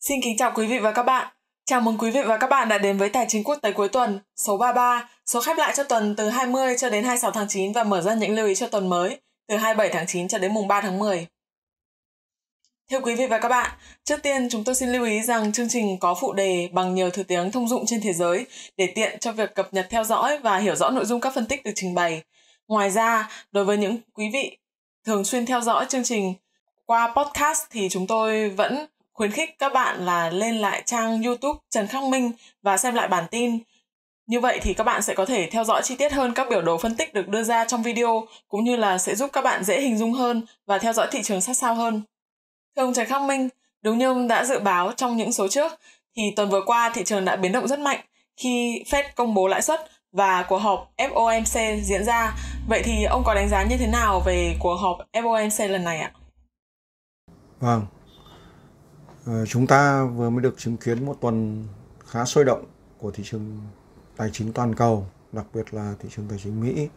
Xin kính chào quý vị và các bạn. Chào mừng quý vị và các bạn đã đến với Tài chính quốc tế cuối tuần số 33, số khép lại cho tuần từ 20 cho đến 26 tháng 9 và mở ra những lưu ý cho tuần mới từ 27 tháng 9 cho đến mùng 3 tháng 10. Thưa quý vị và các bạn, trước tiên chúng tôi xin lưu ý rằng chương trình có phụ đề bằng nhiều thứ tiếng thông dụng trên thế giới để tiện cho việc cập nhật theo dõi và hiểu rõ nội dung các phân tích được trình bày. Ngoài ra, đối với những quý vị thường xuyên theo dõi chương trình qua podcast thì chúng tôi vẫn khuyến khích các bạn là lên lại trang YouTube Trần Khắc Minh và xem lại bản tin. Như vậy thì các bạn sẽ có thể theo dõi chi tiết hơn các biểu đồ phân tích được đưa ra trong video, cũng như là sẽ giúp các bạn dễ hình dung hơn và theo dõi thị trường sát sao hơn. Thưa ông Trần Khắc Minh, đúng như ông đã dự báo trong những số trước, thì tuần vừa qua thị trường đã biến động rất mạnh khi Fed công bố lãi suất và cuộc họp FOMC diễn ra. Vậy thì ông có đánh giá như thế nào về cuộc họp FOMC lần này ạ? Vâng, chúng ta vừa mới được chứng kiến một tuần khá sôi động của thị trường tài chính toàn cầu, đặc biệt là thị trường tài chính Mỹ.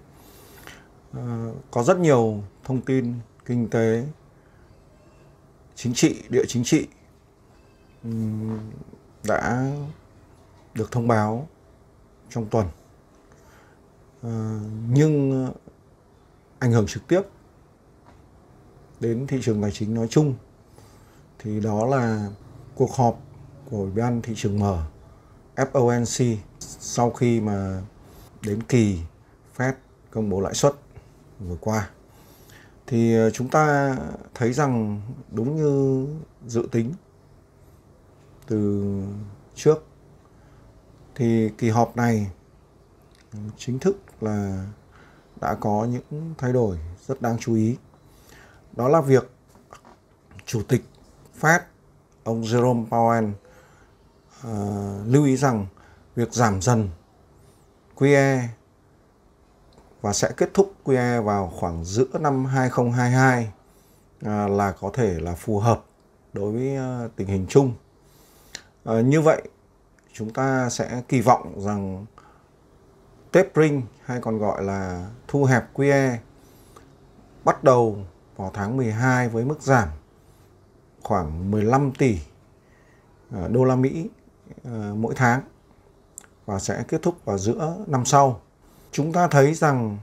Có rất nhiều thông tin kinh tế, chính trị, địa chính trị đã được thông báo trong tuần. Nhưng ảnh hưởng trực tiếp đến thị trường tài chính nói chung thì đó là cuộc họp của Ủy ban thị trường mở FOMC sau khi mà đến kỳ Fed công bố lãi suất vừa qua. Thì chúng ta thấy rằng đúng như dự tính từ trước thì kỳ họp này chính thức là đã có những thay đổi rất đáng chú ý. Đó là việc Chủ tịch Fed, ông Jerome Powell lưu ý rằng việc giảm dần QE và sẽ kết thúc QE vào khoảng giữa năm 2022 là có thể là phù hợp đối với tình hình chung. Như vậy, chúng ta sẽ kỳ vọng rằng tapering hay còn gọi là thu hẹp QE bắt đầu vào tháng 12 với mức giảm khoảng 15 tỷ đô la Mỹ mỗi tháng và sẽ kết thúc vào giữa năm sau. Chúng ta thấy rằng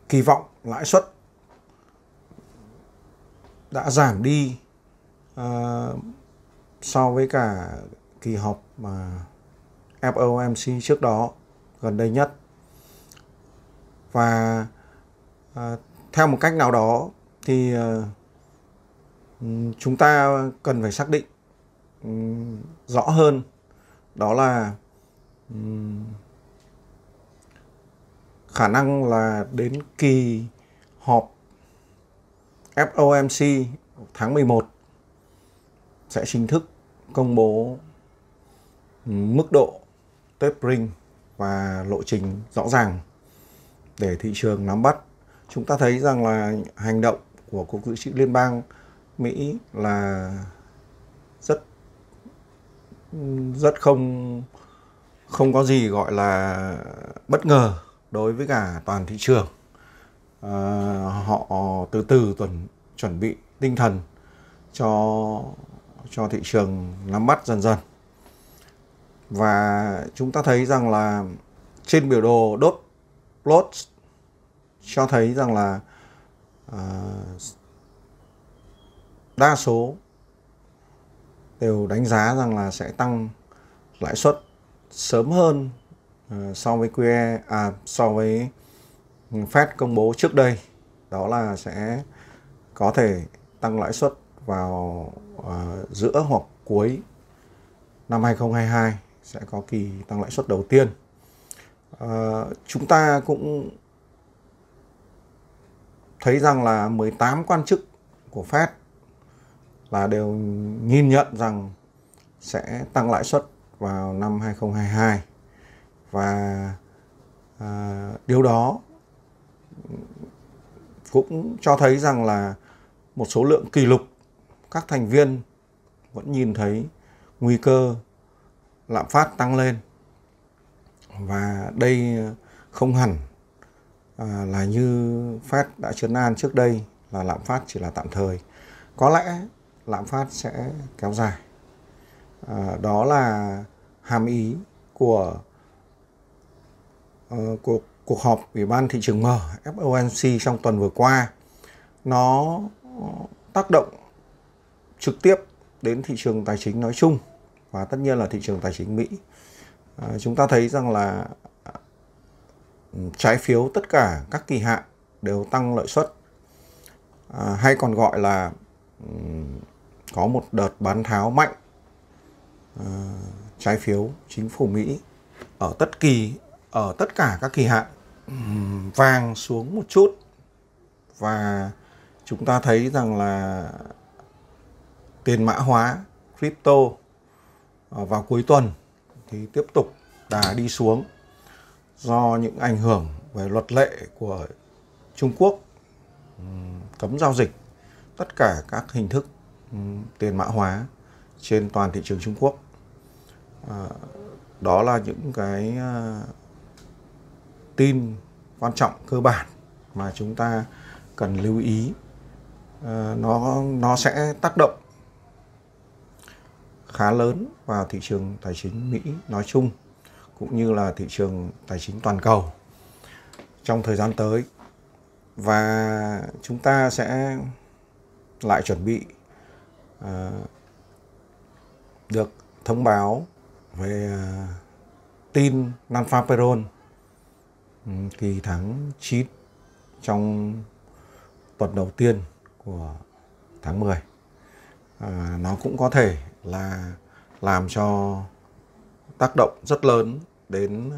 kỳ vọng lãi suất đã giảm đi so với cả kỳ họp FOMC trước đó gần đây nhất. Và theo một cách nào đó thì chúng ta cần phải xác định rõ hơn, đó là khả năng là đến kỳ họp FOMC tháng 11 sẽ chính thức công bố mức độ tapering và lộ trình rõ ràng để thị trường nắm bắt. Chúng ta thấy rằng là hành động của Cục Dự trữ Liên bang Mỹ là rất không có gì gọi là bất ngờ đối với cả toàn thị trường. Họ từ từ chuẩn bị tinh thần cho thị trường nắm bắt dần dần. Và chúng ta thấy rằng là trên biểu đồ dot plot cho thấy rằng là đa số đều đánh giá rằng là sẽ tăng lãi suất sớm hơn so với so với Fed công bố trước đây. Đó là sẽ có thể tăng lãi suất vào giữa hoặc cuối năm 2022 sẽ có kỳ tăng lãi suất đầu tiên. Chúng ta cũng thấy rằng là 18 quan chức của Fed là đều nhìn nhận rằng sẽ tăng lãi suất vào năm 2022 và điều đó cũng cho thấy rằng là một số lượng kỷ lục các thành viên vẫn nhìn thấy nguy cơ lạm phát tăng lên, và đây không hẳn là như Fed đã trấn an trước đây là lạm phát chỉ là tạm thời. Có lẽ lạm phát sẽ kéo dài. Đó là hàm ý của cuộc họp Ủy ban thị trường mở FOMC trong tuần vừa qua. Nó tác động trực tiếp đến thị trường tài chính nói chung và tất nhiên là thị trường tài chính Mỹ. Chúng ta thấy rằng là trái phiếu tất cả các kỳ hạn đều tăng lợi suất, hay còn gọi là có một đợt bán tháo mạnh trái phiếu chính phủ Mỹ ở tất cả các kỳ hạn. Vàng xuống một chút và chúng ta thấy rằng là tiền mã hóa crypto vào cuối tuần thì tiếp tục đà đi xuống do những ảnh hưởng về luật lệ của Trung Quốc cấm giao dịch tất cả các hình thức tiền mã hóa trên toàn thị trường Trung Quốc. Đó là những cái tin quan trọng cơ bản mà chúng ta cần lưu ý. Nó sẽ tác động khá lớn vào thị trường tài chính Mỹ nói chung cũng như là thị trường tài chính toàn cầu trong thời gian tới. Và chúng ta sẽ lại chuẩn bị được thông báo về tin non-farm payroll kỳ tháng 9 trong tuần đầu tiên của tháng 10. Nó cũng có thể là làm cho tác động rất lớn đến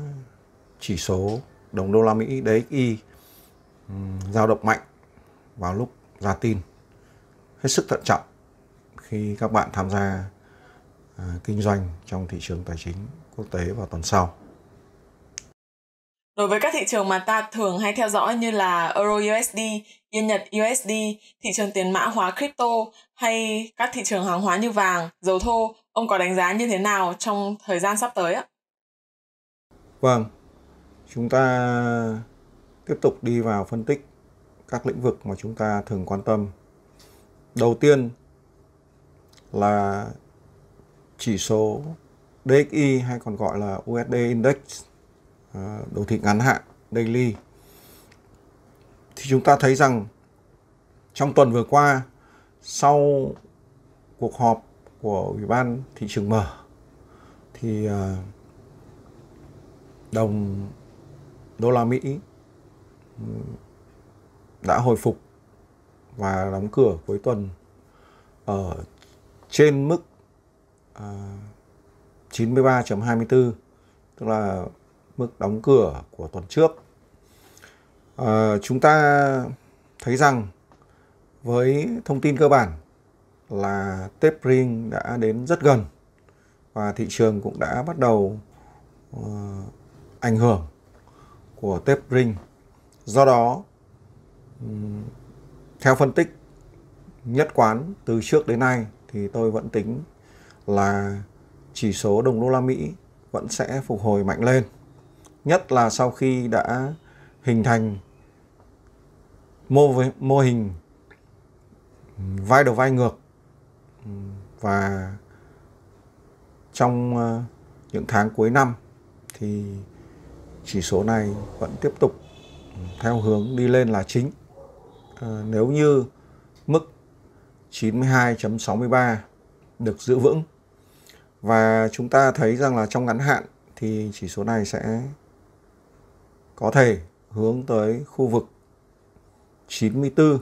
chỉ số đồng đô la Mỹ DXY dao động mạnh vào lúc ra tin. Hết sức thận trọng khi các bạn tham gia kinh doanh trong thị trường tài chính quốc tế vào tuần sau. Đối với các thị trường mà ta thường hay theo dõi như là Euro USD, Yên Nhật USD, thị trường tiền mã hóa crypto hay các thị trường hàng hóa như vàng, dầu thô, ông có đánh giá như thế nào trong thời gian sắp tới ạ? Vâng, chúng ta tiếp tục đi vào phân tích các lĩnh vực mà chúng ta thường quan tâm. Đầu tiên là chỉ số DXY hay còn gọi là USD Index, đồ thị ngắn hạn daily. Thì chúng ta thấy rằng trong tuần vừa qua, sau cuộc họp của Ủy ban thị trường mở thì đồng đô la Mỹ đã hồi phục và đóng cửa cuối tuần ở trên mức 93.24, tức là mức đóng cửa của tuần trước. Chúng ta thấy rằng với thông tin cơ bản là tapering đã đến rất gần và thị trường cũng đã bắt đầu ảnh hưởng của tapering. Do đó, theo phân tích nhất quán từ trước đến nay thì tôi vẫn tính là chỉ số đồng đô la Mỹ vẫn sẽ phục hồi mạnh lên. Nhất là sau khi đã hình thành mô hình vai đầu vai ngược, và trong những tháng cuối năm thì chỉ số này vẫn tiếp tục theo hướng đi lên là chính. Nếu như mức 92.63 được giữ vững, và chúng ta thấy rằng là trong ngắn hạn thì chỉ số này sẽ có thể hướng tới khu vực 94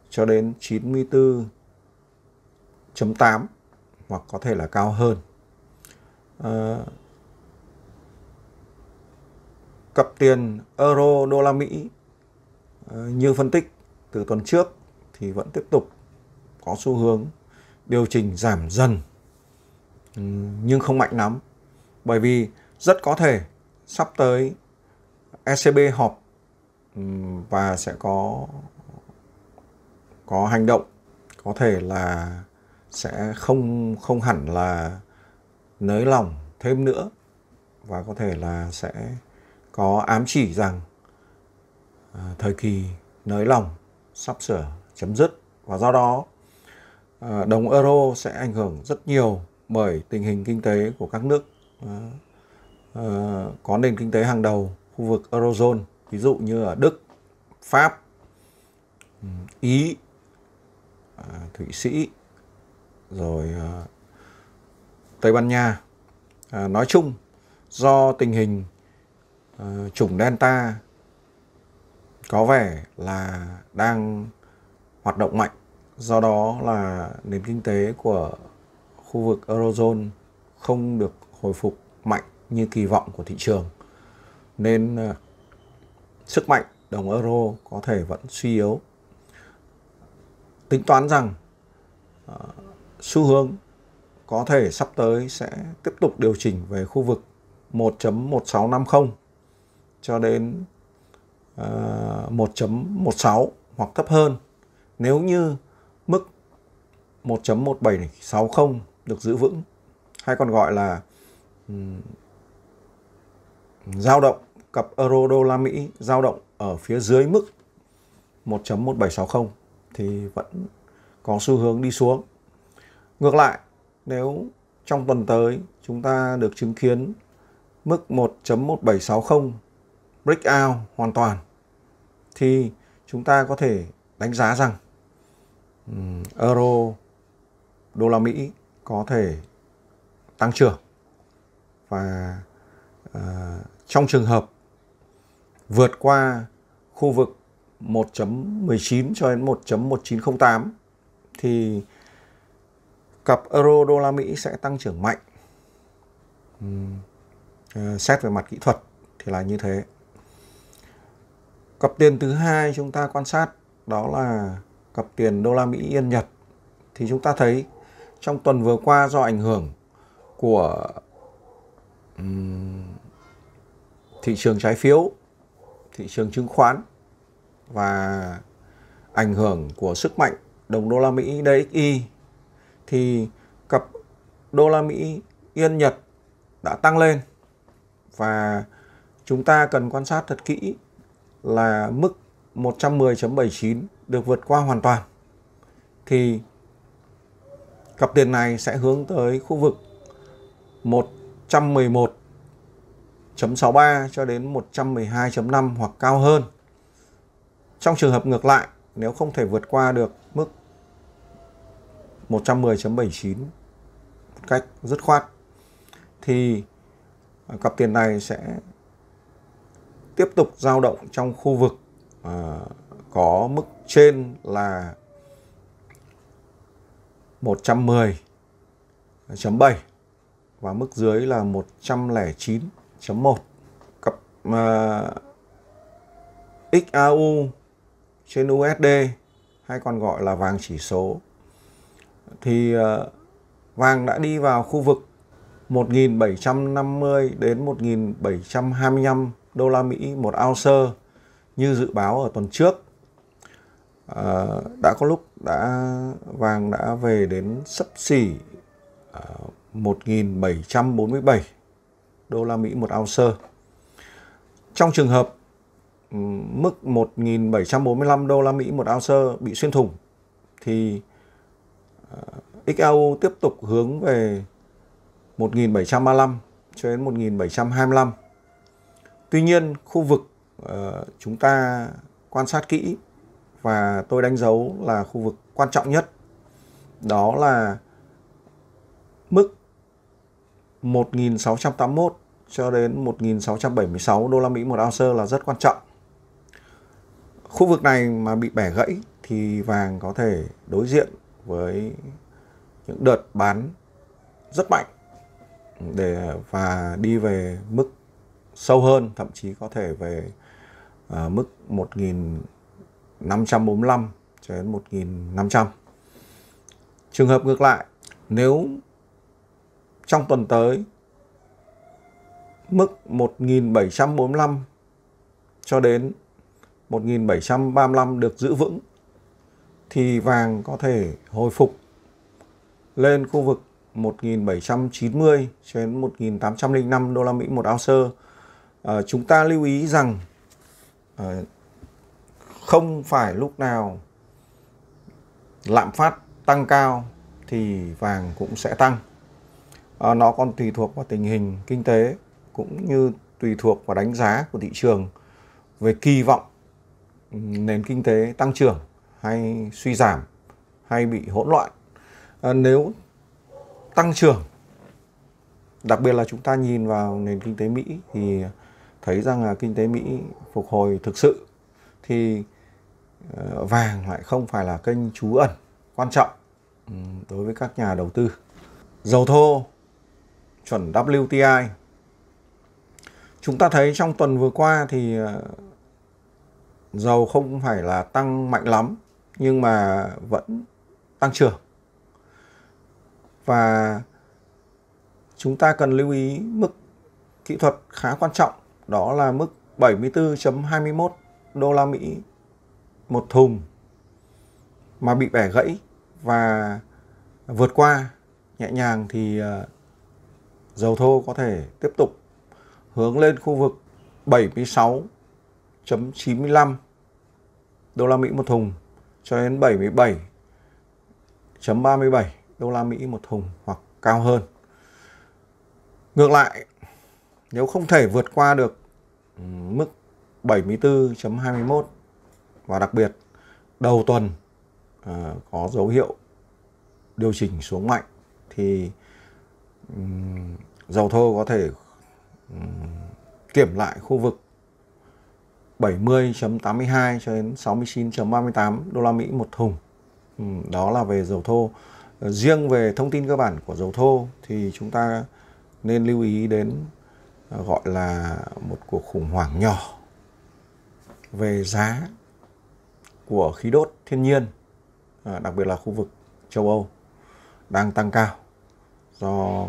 cho đến 94.8 hoặc có thể là cao hơn. Cặp tiền euro đô la Mỹ như phân tích từ tuần trước thì vẫn tiếp tục có xu hướng điều chỉnh giảm dần, nhưng không mạnh lắm, bởi vì rất có thể sắp tới ECB họp và sẽ có hành động, có thể là sẽ không hẳn là nới lỏng thêm nữa, và có thể là sẽ có ám chỉ rằng thời kỳ nới lỏng sắp sửa chấm dứt. Và do đó đồng euro sẽ ảnh hưởng rất nhiều bởi tình hình kinh tế của các nước có nền kinh tế hàng đầu khu vực Eurozone, ví dụ như ở Đức, Pháp, Ý, Thụy Sĩ, rồi Tây Ban Nha. Nói chung, do tình hình chủng Delta có vẻ là đang hoạt động mạnh, do đó là nền kinh tế của khu vực Eurozone không được hồi phục mạnh như kỳ vọng của thị trường, nên sức mạnh đồng euro có thể vẫn suy yếu. Tính toán rằng xu hướng có thể sắp tới sẽ tiếp tục điều chỉnh về khu vực 1.1650 cho đến 1.16 hoặc thấp hơn nếu như mức 1.1760 được giữ vững, hay còn gọi là dao động cặp euro đô la Mỹ dao động ở phía dưới mức 1.1760 thì vẫn có xu hướng đi xuống. Ngược lại, nếu trong tuần tới chúng ta được chứng kiến mức 1.1760 break out hoàn toàn thì chúng ta có thể đánh giá rằng euro đô la Mỹ có thể tăng trưởng, và trong trường hợp vượt qua khu vực 1.19 cho đến 1.1908 thì cặp euro đô la Mỹ sẽ tăng trưởng mạnh. Xét về mặt kỹ thuật thì là như thế. Cặp tiền thứ hai chúng ta quan sát đó là cặp tiền đô la Mỹ Yên Nhật. Thì chúng ta thấy trong tuần vừa qua, do ảnh hưởng của thị trường trái phiếu, thị trường chứng khoán và ảnh hưởng của sức mạnh đồng đô la Mỹ DXY, thì cặp đô la Mỹ Yên Nhật đã tăng lên, và chúng ta cần quan sát thật kỹ là mức 110.79 được vượt qua hoàn toàn thì cặp tiền này sẽ hướng tới khu vực 111.63 cho đến 112.5 hoặc cao hơn. Trong trường hợp ngược lại, nếu không thể vượt qua được mức 110.79 một cách dứt khoát thì cặp tiền này sẽ tiếp tục dao động trong khu vực có mức trên là 110.7 và mức dưới là 109.1. Cặp XAU trên USD hay còn gọi là vàng chỉ số thì vàng đã đi vào khu vực 1.750 đến 1.725 đô la Mỹ một ounce như dự báo ở tuần trước. Đã có lúc vàng đã về đến xấp xỉ 1.747 đô la Mỹ một ounce. Trong trường hợp mức 1.745 đô la Mỹ một ounce bị xuyên thủng thì XAU tiếp tục hướng về 1.735 cho đến 1.725. Tuy nhiên, khu vực chúng ta quan sát kỹ và tôi đánh dấu là khu vực quan trọng nhất, đó là mức 1.681 cho đến 1.676 đô la Mỹ một ounce là rất quan trọng. Khu vực này mà bị bẻ gãy thì vàng có thể đối diện với những đợt bán rất mạnh và đi về mức sâu hơn, thậm chí có thể về mức 1.545 cho đến 1.500. Trường hợp ngược lại, nếu trong tuần tới mức 1.745 cho đến 1.735 được giữ vững thì vàng có thể hồi phục lên khu vực 1.790 cho đến 1.805 đô la Mỹ một ounce. Chúng ta lưu ý rằng không phải lúc nào lạm phát tăng cao thì vàng cũng sẽ tăng. Nó còn tùy thuộc vào tình hình kinh tế cũng như tùy thuộc vào đánh giá của thị trường về kỳ vọng nền kinh tế tăng trưởng hay suy giảm hay bị hỗn loạn. Nếu tăng trưởng, đặc biệt là chúng ta nhìn vào nền kinh tế Mỹ thì thấy rằng là kinh tế Mỹ phục hồi thực sự, thì vàng lại không phải là kênh trú ẩn quan trọng đối với các nhà đầu tư. Dầu thô chuẩn WTI, chúng ta thấy trong tuần vừa qua thì dầu không phải là tăng mạnh lắm nhưng mà vẫn tăng trưởng. Và chúng ta cần lưu ý mức kỹ thuật khá quan trọng, đó là mức 74.21 đô la Mỹ một thùng mà bị bẻ gãy và vượt qua nhẹ nhàng thì dầu thô có thể tiếp tục hướng lên khu vực 76.95 đô la Mỹ một thùng cho đến 77.37 đô la Mỹ một thùng hoặc cao hơn. Ngược lại, nếu không thể vượt qua được mức 74.21 và đặc biệt đầu tuần có dấu hiệu điều chỉnh xuống mạnh thì dầu thô có thể kiểm lại khu vực 70.82 cho đến 69.38 đô la Mỹ một thùng. Đó là về dầu thô. Riêng về thông tin cơ bản của dầu thô thì chúng ta nên lưu ý đến gọi là một cuộc khủng hoảng nhỏ về giá của khí đốt thiên nhiên, đặc biệt là khu vực châu Âu đang tăng cao do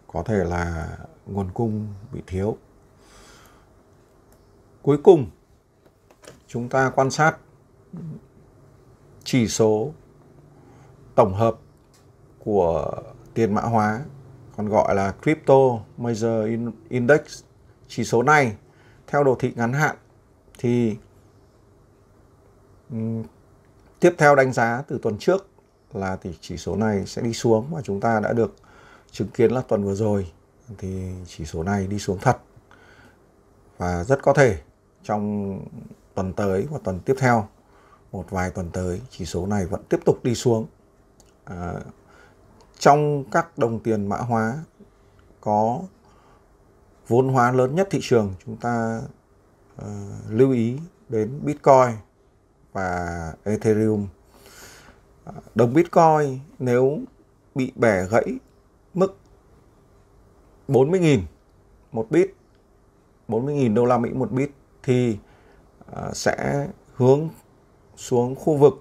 có thể là nguồn cung bị thiếu. Cuối cùng, chúng ta quan sát chỉ số tổng hợp của tiền mã hóa, còn gọi là Crypto Major Index. Chỉ số này theo đồ thị ngắn hạn thì tiếp theo đánh giá từ tuần trước là thì chỉ số này sẽ đi xuống, và chúng ta đã được chứng kiến là tuần vừa rồi thì chỉ số này đi xuống thật, và rất có thể trong tuần tới và tuần tiếp theo, một vài tuần tới, chỉ số này vẫn tiếp tục đi xuống. Trong các đồng tiền mã hóa có vốn hóa lớn nhất thị trường, chúng ta lưu ý đến Bitcoin và Ethereum. Đồng Bitcoin nếu bị bẻ gãy mức 40.000 một bit, 40.000 đô la Mỹ một bit thì sẽ hướng xuống khu vực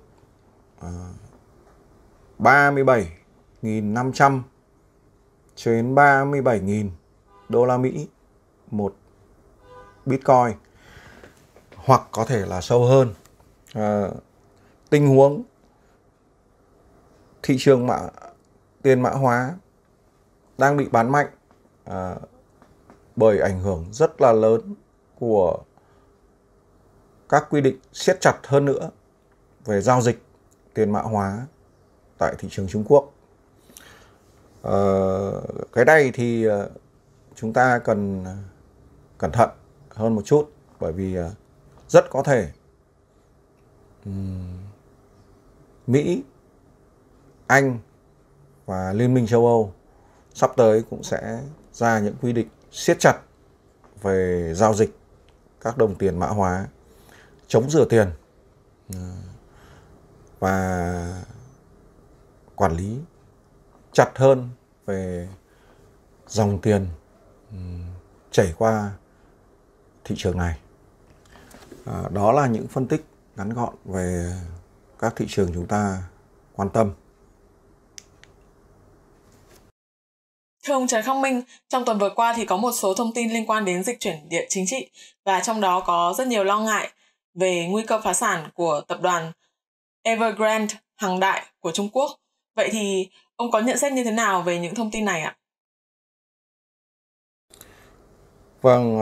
37.500 cho đến 37.000 đô la Mỹ một Bitcoin, hoặc có thể là sâu hơn. Tình huống thị trường tiền mã hóa đang bị bán mạnh bởi ảnh hưởng rất là lớn của các quy định siết chặt hơn nữa về giao dịch tiền mã hóa tại thị trường Trung Quốc. Cái này thì chúng ta cần cẩn thận hơn một chút, bởi vì rất có thể Mỹ, Anh và Liên minh châu Âu sắp tới cũng sẽ ra những quy định siết chặt về giao dịch các đồng tiền mã hóa, chống rửa tiền và quản lý chặt hơn về dòng tiền chảy qua thị trường này. Đó là những phân tích ngắn gọn về các thị trường chúng ta quan tâm. Thưa ông Trần Khắc Minh, trong tuần vừa qua thì có một số thông tin liên quan đến dịch chuyển địa chính trị, và trong đó có rất nhiều lo ngại về nguy cơ phá sản của tập đoàn Evergrande hàng đại của Trung Quốc. Vậy thì ông có nhận xét như thế nào về những thông tin này ạ? Vâng,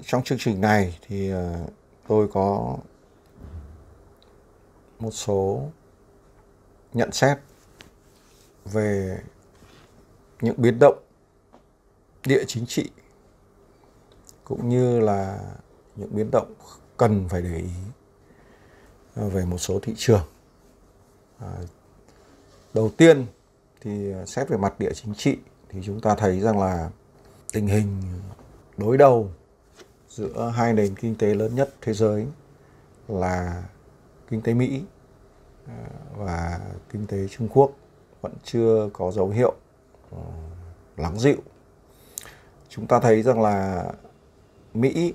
trong chương trình này thì tôi có một số nhận xét về những biến động địa chính trị cũng như là những biến động cần phải để ý về một số thị trường. Đầu tiên thì xét về mặt địa chính trị thì chúng ta thấy rằng là tình hình đối đầu giữa hai nền kinh tế lớn nhất thế giới là kinh tế Mỹ và kinh tế Trung Quốc vẫn chưa có dấu hiệu lắng dịu. Chúng ta thấy rằng là Mỹ,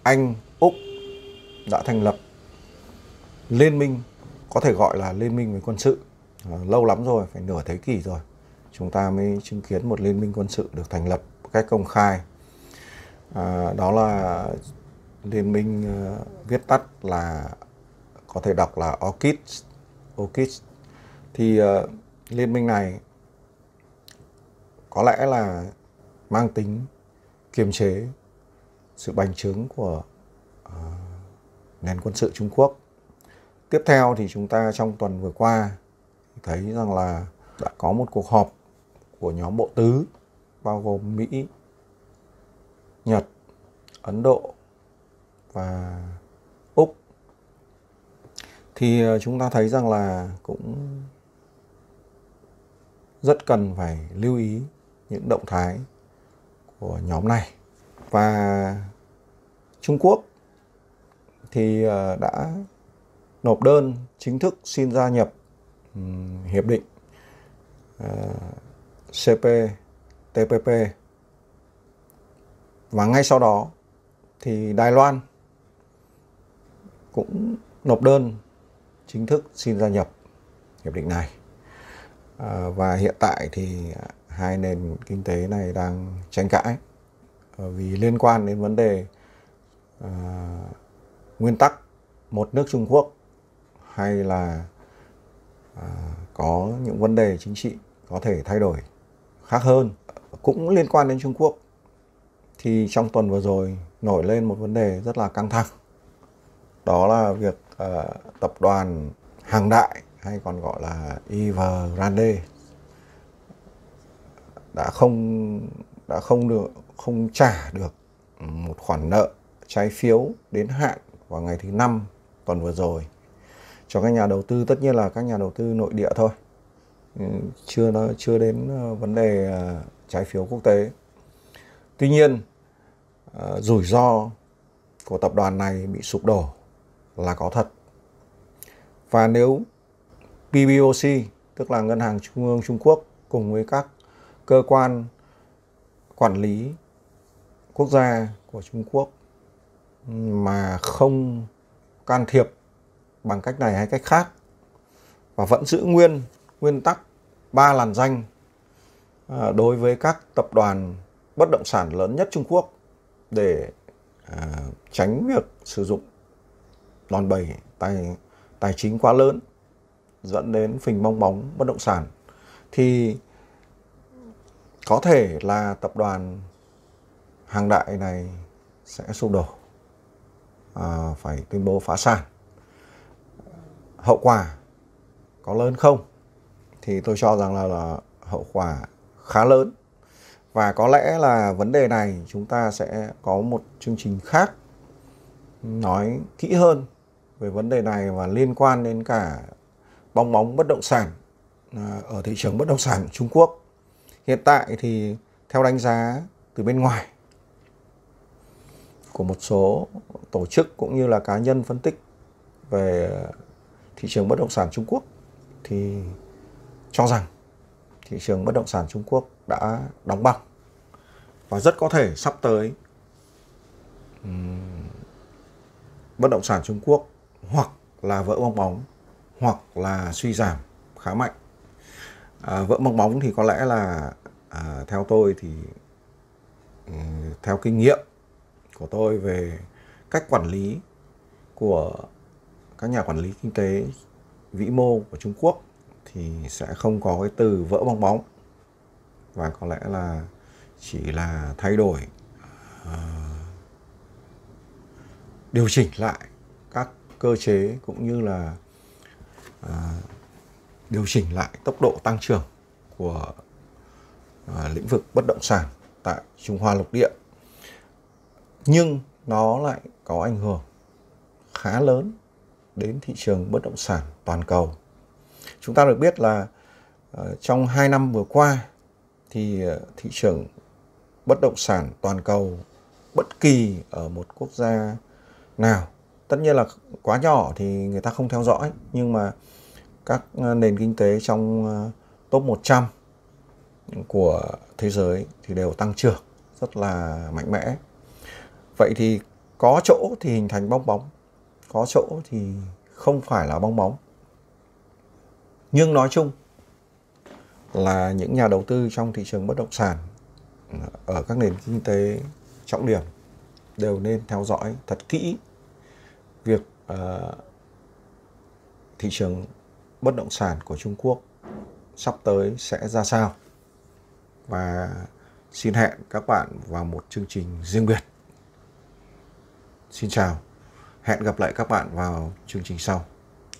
Anh, Úc đã thành lập liên minh, có thể gọi là liên minh về quân sự. Lâu lắm rồi, phải nửa thế kỷ rồi, chúng ta mới chứng kiến một liên minh quân sự được thành lập một cách công khai. Đó là liên minh viết tắt là có thể đọc là AUKUS. Thì liên minh này có lẽ là mang tính kiềm chế sự bành trướng của nền quân sự Trung Quốc. Tiếp theo thì chúng ta trong tuần vừa qua thấy rằng là đã có một cuộc họp của nhóm bộ tứ bao gồm Mỹ, Nhật, Ấn Độ và Úc. Thì chúng ta thấy rằng là cũng rất cần phải lưu ý những động thái của nhóm này. Và Trung Quốc thì đã nộp đơn chính thức xin gia nhập hiệp định CPTPP. Và ngay sau đó thì Đài Loan cũng nộp đơn chính thức xin gia nhập hiệp định này. Và hiện tại thì hai nền kinh tế này đang tranh cãi vì liên quan đến vấn đề nguyên tắc một nước Trung Quốc hay là có những vấn đề chính trị có thể thay đổi khác hơn. Cũng liên quan đến Trung Quốc thì trong tuần vừa rồi nổi lên một vấn đề rất là căng thẳng. Đó là việc tập đoàn Hàng Đại hay còn gọi là Evergrande đã không trả được một khoản nợ trái phiếu đến hạn vào ngày thứ 5 tuần vừa rồi cho các nhà đầu tư, tất nhiên là các nhà đầu tư nội địa thôi, chưa đến vấn đề trái phiếu quốc tế. Tuy nhiên rủi ro của tập đoàn này bị sụp đổ là có thật. Và nếu PBOC, tức là Ngân hàng Trung ương Trung Quốc cùng với các cơ quan quản lý quốc gia của Trung Quốc mà không can thiệp bằng cách này hay cách khác và vẫn giữ nguyên tắc 3 làn danh đối với các tập đoàn bất động sản lớn nhất Trung Quốc để tránh việc sử dụng đòn bẩy tài chính quá lớn dẫn đến phình bong bóng bất động sản, thì có thể là tập đoàn Hàng Đại này sẽ sụp đổ, phải tuyên bố phá sản. Hậu quả có lớn không? Thì tôi cho rằng là hậu quả khá lớn. Và có lẽ là vấn đề này chúng ta sẽ có một chương trình khác nói kỹ hơn về vấn đề này và liên quan đến cả bong bóng bất động sản ở thị trường bất động sản Trung Quốc. Hiện tại thì theo đánh giá từ bên ngoài của một số tổ chức cũng như là cá nhân phân tích về thị trường bất động sản Trung Quốc thì cho rằng thị trường bất động sản Trung Quốc đã đóng băng và rất có thể sắp tới bất động sản Trung Quốc hoặc là vỡ bong bóng hoặc là suy giảm khá mạnh. Vỡ bong bóng thì có lẽ là theo tôi thì theo kinh nghiệm của tôi về cách quản lý của các nhà quản lý kinh tế vĩ mô của Trung Quốc thì sẽ không có cái từ vỡ bong bóng, và có lẽ là chỉ là thay đổi, điều chỉnh lại các cơ chế cũng như là điều chỉnh lại tốc độ tăng trưởng của lĩnh vực bất động sản tại Trung Hoa lục địa. Nhưng nó lại có ảnh hưởng khá lớn đến thị trường bất động sản toàn cầu. Chúng ta được biết là trong 2 năm vừa qua thì thị trường bất động sản toàn cầu bất kỳ ở một quốc gia nào, tất nhiên là quá nhỏ thì người ta không theo dõi, nhưng mà các nền kinh tế trong top 100 của thế giới thì đều tăng trưởng rất là mạnh mẽ. Vậy thì có chỗ thì hình thành bong bóng, có chỗ thì không phải là bong bóng. Nhưng nói chung là những nhà đầu tư trong thị trường bất động sản ở các nền kinh tế trọng điểm đều nên theo dõi thật kỹ việc thị trường bất động sản của Trung Quốc sắp tới sẽ ra sao. Và xin hẹn các bạn vào một chương trình riêng biệt. Xin chào, hẹn gặp lại các bạn vào chương trình sau.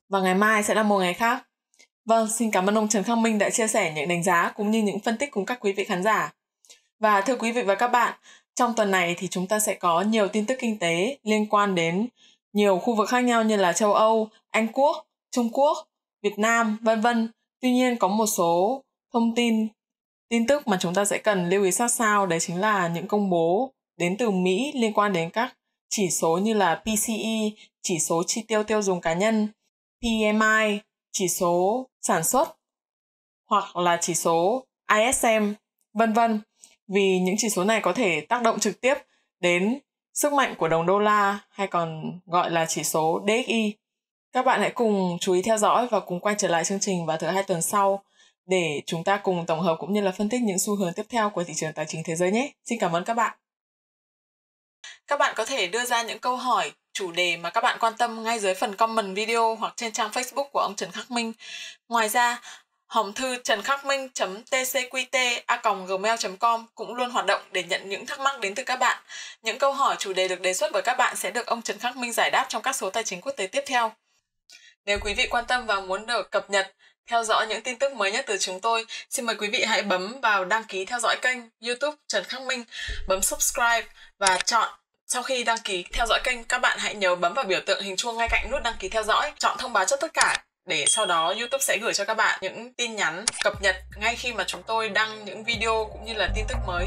Và ngày mai sẽ là một ngày khác. Vâng, xin cảm ơn ông Trần Khắc Minh đã chia sẻ những đánh giá cũng như những phân tích cùng các quý vị khán giả. Và thưa quý vị và các bạn, trong tuần này thì chúng ta sẽ có nhiều tin tức kinh tế liên quan đến nhiều khu vực khác nhau như là châu Âu, Anh Quốc, Trung Quốc, Việt Nam, vân vân. Tuy nhiên có một số thông tin tức mà chúng ta sẽ cần lưu ý sát sao, đấy chính là những công bố đến từ Mỹ liên quan đến các chỉ số như là PCE, chỉ số chi tiêu tiêu dùng cá nhân, PMI, chỉ số sản xuất, hoặc là chỉ số ISM, vân vân. Vì những chỉ số này có thể tác động trực tiếp đến sức mạnh của đồng đô la, hay còn gọi là chỉ số DXY. Các bạn hãy cùng chú ý theo dõi và cùng quay trở lại chương trình vào thứ 2 tuần sau để chúng ta cùng tổng hợp cũng như là phân tích những xu hướng tiếp theo của thị trường tài chính thế giới nhé. Xin cảm ơn các bạn. Các bạn có thể đưa ra những câu hỏi, chủ đề mà các bạn quan tâm ngay dưới phần comment video hoặc trên trang Facebook của ông Trần Khắc Minh. Ngoài ra, hòm thư trần-khắc-minh.tcqt@gmail.com cũng luôn hoạt động để nhận những thắc mắc đến từ các bạn. Những câu hỏi, chủ đề được đề xuất bởi các bạn sẽ được ông Trần Khắc Minh giải đáp trong các số tài chính quốc tế tiếp theo. Nếu quý vị quan tâm và muốn được cập nhật, theo dõi những tin tức mới nhất từ chúng tôi, xin mời quý vị hãy bấm vào đăng ký theo dõi kênh YouTube Trần Khắc Minh, bấm subscribe và chọn. Sau khi đăng ký theo dõi kênh, các bạn hãy nhớ bấm vào biểu tượng hình chuông ngay cạnh nút đăng ký theo dõi, chọn thông báo cho tất cả, để sau đó YouTube sẽ gửi cho các bạn những tin nhắn cập nhật ngay khi mà chúng tôi đăng những video cũng như là tin tức mới.